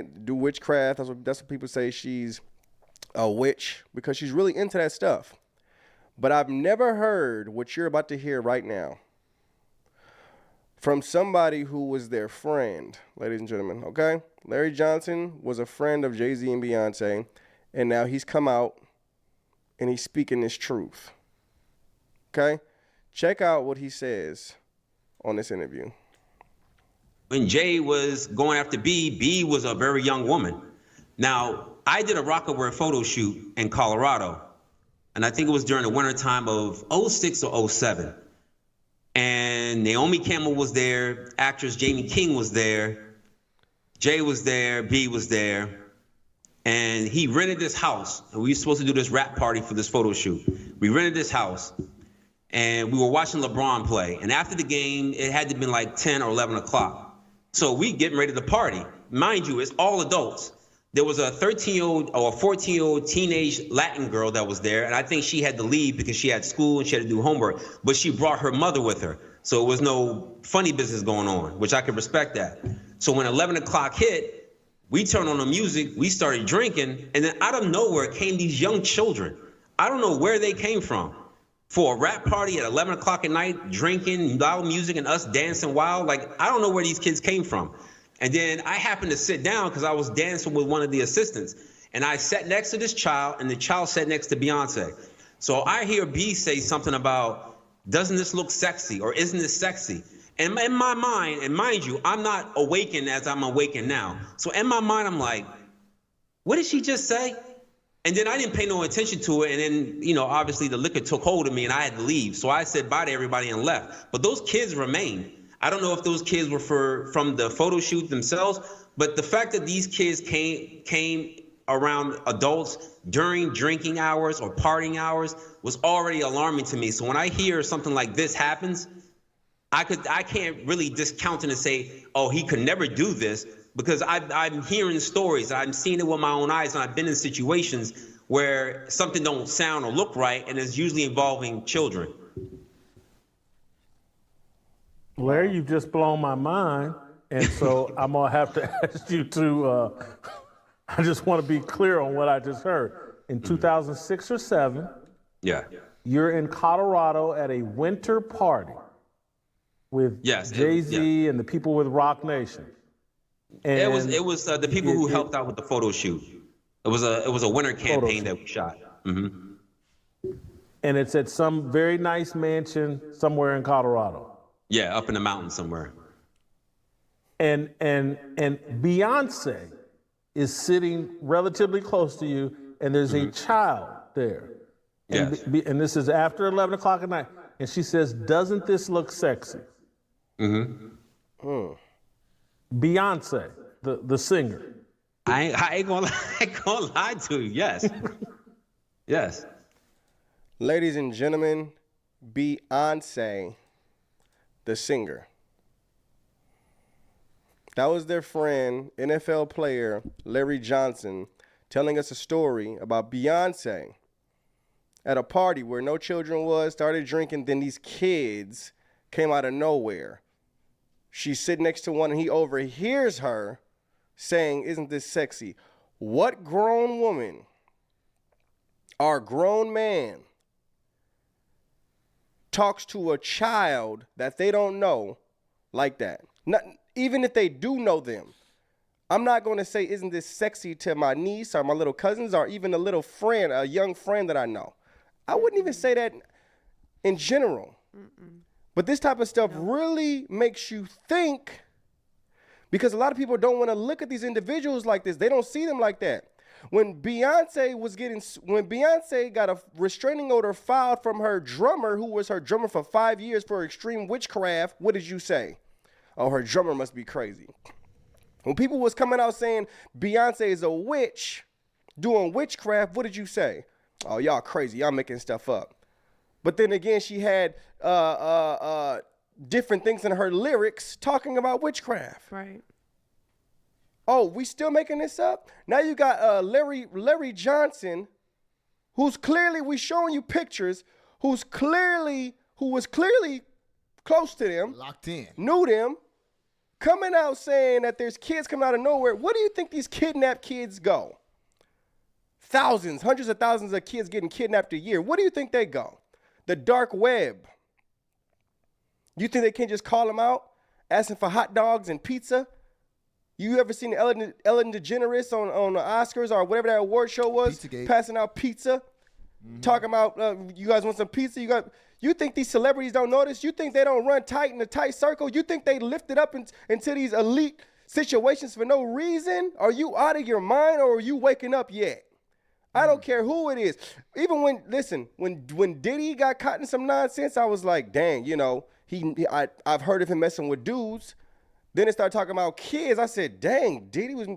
do witchcraft. That's what people say, she's a witch, because she's really into that stuff. But I've never heard what you're about to hear right now from somebody who was their friend, ladies and gentlemen, okay? Larry Johnson was a friend of Jay-Z and Beyonce, and now he's come out and he's speaking this truth. Okay? Check out what he says on this interview. When Jay was going after B was a very young woman. Now, I did a Rockaware photo shoot in Colorado, and I think it was during the wintertime of 06 or 07. And Naomi Campbell was there, actress Jamie King was there, Jay was there, B was there, and he rented this house. And we were supposed to do this rap party for this photo shoot. We rented this house, and we were watching LeBron play. And after the game, it had to be like 10 or 11 o'clock. So we getting ready to party. Mind you, it's all adults. There was a 13-year-old or a 14-year-old teenage Latin girl that was there, and I think she had to leave because she had school and she had to do homework, but she brought her mother with her. So it was no funny business going on, which I could respect that. So when 11 o'clock hit, we turned on the music, we started drinking, and then out of nowhere came these young children. I don't know where they came from. For a rap party at 11 o'clock at night, drinking, loud music, and us dancing wild, like, I don't know where these kids came from. And then I happened to sit down because I was dancing with one of the assistants. And I sat next to this child, and the child sat next to Beyonce. So I hear B say something about, doesn't this look sexy, or isn't this sexy? And in my mind, and mind you, I'm not awakened as I'm awakened now. So in my mind, I'm like, what did she just say? And then I didn't pay no attention to it. And then, you know, obviously the liquor took hold of me and I had to leave. So I said bye to everybody and left. But those kids remained. I don't know if those kids were from the photo shoot themselves, but the fact that these kids came around adults during drinking hours or partying hours was already alarming to me. So when I hear something like this happens, I can't really discount it and say, oh, he could never do this, because I'm hearing stories, I'm seeing it with my own eyes, and I've been in situations where something don't sound or look right, and it's usually involving children. Larry, you've just blown my mind, and so I'm gonna have to ask you to, I just want to be clear on what I just heard. In 2006 or 7, Yeah. you're in Colorado at a winter party with Jay-Z and the people with Rock Nation. And it was the people who helped out with the photo shoot. It was a winter campaign that we shot. Mm-hmm. And it's at some very nice mansion somewhere in Colorado. Yeah, up in the mountains somewhere. And Beyonce is sitting relatively close to you, and there's a child there. Yes. And this is after 11 o'clock at night. And she says, doesn't this look sexy? Mm-hmm. Beyonce, the singer. I ain't gonna lie to you. Yes. Yes. Ladies and gentlemen, Beyonce, the singer. That was their friend, NFL player Larry Johnson, telling us a story about Beyonce at a party where no children was, started drinking, then these kids came out of nowhere. She's sitting next to one and he overhears her saying, isn't this sexy? What grown woman or grown man talks to a child that they don't know like that? Not, even if they do know them. I'm not going to say, isn't this sexy to my niece or my little cousins or even a little friend, a young friend that I know. I wouldn't even say that in general. But this type of stuff really makes you think, because a lot of people don't want to look at these individuals like this. They don't see them like that. When Beyonce got a restraining order filed from her drummer, who was her drummer for 5 years for extreme witchcraft, what did you say? Oh, her drummer must be crazy. When people was coming out saying Beyonce is a witch doing witchcraft, what did you say? Oh, y'all crazy. Y'all making stuff up. But then again, she had different things in her lyrics talking about witchcraft. Right. Oh, we still making this up? Now you got Larry Johnson, who's clearly, we showing you pictures, who was clearly close to them. Locked in. Knew them. coming out saying that there's kids coming out of nowhere. Where do you think these kidnapped kids go? Thousands, hundreds of thousands of kids getting kidnapped a year. Where do you think they go? The dark web. You think they can't just call them out, asking for hot dogs and pizza? You ever seen Ellen DeGeneres on the Oscars or whatever that award show was, Pizzagate. passing out pizza, talking about you guys want some pizza? You think these celebrities don't notice? You think they don't run tight in a tight circle? You think they lift it up into these elite situations for no reason? Are you out of your mind, or are you waking up yet? I don't care who it is. Even when Diddy got caught in some nonsense, I was like, dang, you know, I've heard of him messing with dudes. Then it started talking about kids. I said, dang, Diddy was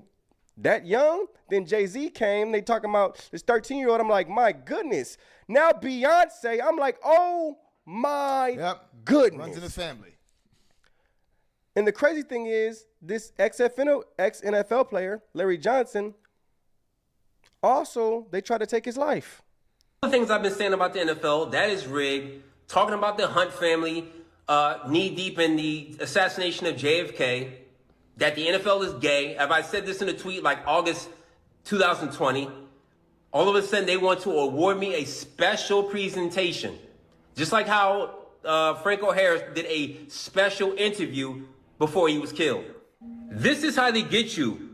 that young? Then Jay-Z came. They talking about this 13-year-old. I'm like, my goodness. Now Beyonce, I'm like, oh my goodness. Runs in the family. And the crazy thing is, this ex-NFL player, Larry Johnson, also, they tried to take his life. The things I've been saying about the NFL, that is rigged. Talking about the Hunt family, knee deep in the assassination of JFK, that the NFL is gay. Have I said this in a tweet like August 2020? All of a sudden, they want to award me a special presentation. Just like how Franco Harris did a special interview before he was killed. This is how they get you.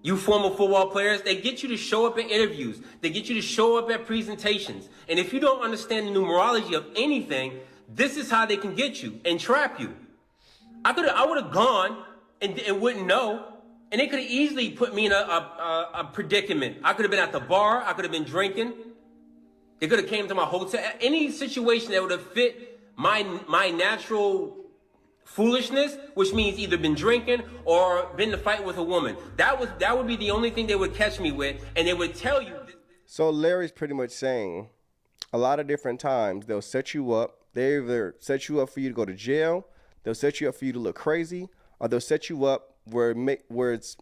You former football players, they get you to show up at interviews. They get you to show up at presentations. And if you don't understand the numerology of anything, this is how they can get you and trap you. I would have gone and wouldn't know. And they could have easily put me in a predicament. I could have been at the bar. I could have been drinking. They could have came to my hotel. Any situation that would have fit my natural foolishness, which means either been drinking or been in a fight with a woman. That would be the only thing they would catch me with, and they would tell you. So Larry's pretty much saying a lot of different times they'll set you up. They either set you up for you to go to jail, they'll set you up for you to look crazy, or they'll set you up where it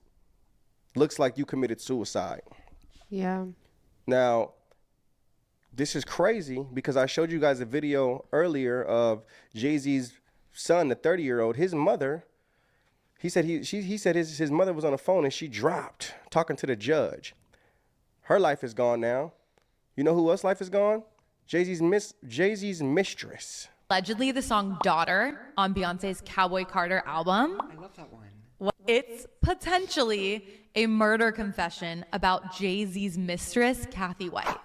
looks like you committed suicide. Yeah. Now, this is crazy because I showed you guys a video earlier of Jay-Z's son, the 30-year-old, his mother. He said his mother was on the phone and she dropped talking to the judge. Her life is gone now. You know who else's life is gone? Jay-Z's mistress. Allegedly, the song Daughter on Beyonce's Cowboy Carter album. I love that one. It's potentially a murder confession about Jay-Z's mistress, Kathy White.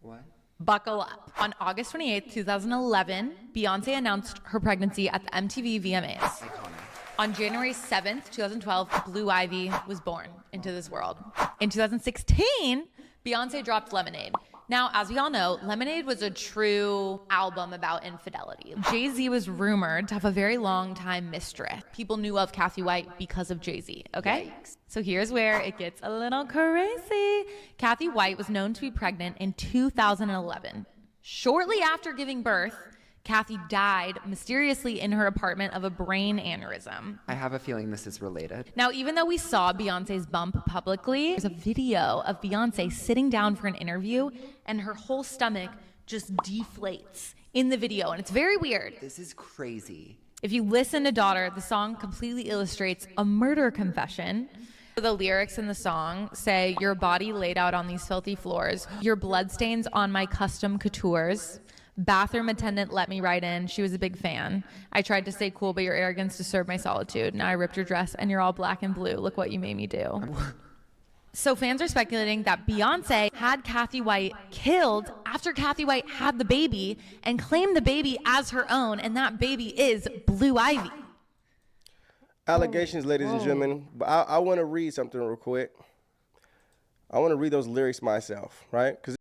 What? Buckle up. On August 28th, 2011, Beyonce announced her pregnancy at the MTV VMAs. Iconic. On January 7th, 2012, Blue Ivy was born into this world. In 2016, Beyonce dropped Lemonade. Now, as we all know, Lemonade was a true album about infidelity. Jay-Z was rumored to have a very long time mistress. People knew of Kathy White because of Jay-Z, okay? Yikes. So here's where it gets a little crazy. Kathy White was known to be pregnant in 2011. Shortly after giving birth, Kathy died mysteriously in her apartment of a brain aneurysm. I have a feeling this is related. Now, even though we saw Beyonce's bump publicly, there's a video of Beyonce sitting down for an interview and her whole stomach just deflates in the video, and it's very weird. This is crazy. If you listen to Daughter, the song completely illustrates a murder confession. The lyrics in the song say, "Your body laid out on these filthy floors, your bloodstains on my custom coutures. Bathroom attendant let me right in. She was a big fan. I tried to stay cool, but your arrogance disturbed my solitude. Now I ripped your dress and you're all black and blue. Look what you made me do." So fans are speculating that Beyonce had Kathy White killed after Kathy White had the baby and claimed the baby as her own, and that baby is Blue Ivy. Allegations, ladies and gentlemen. But I want to read something real quick. I want to read those lyrics myself, right? 'Cause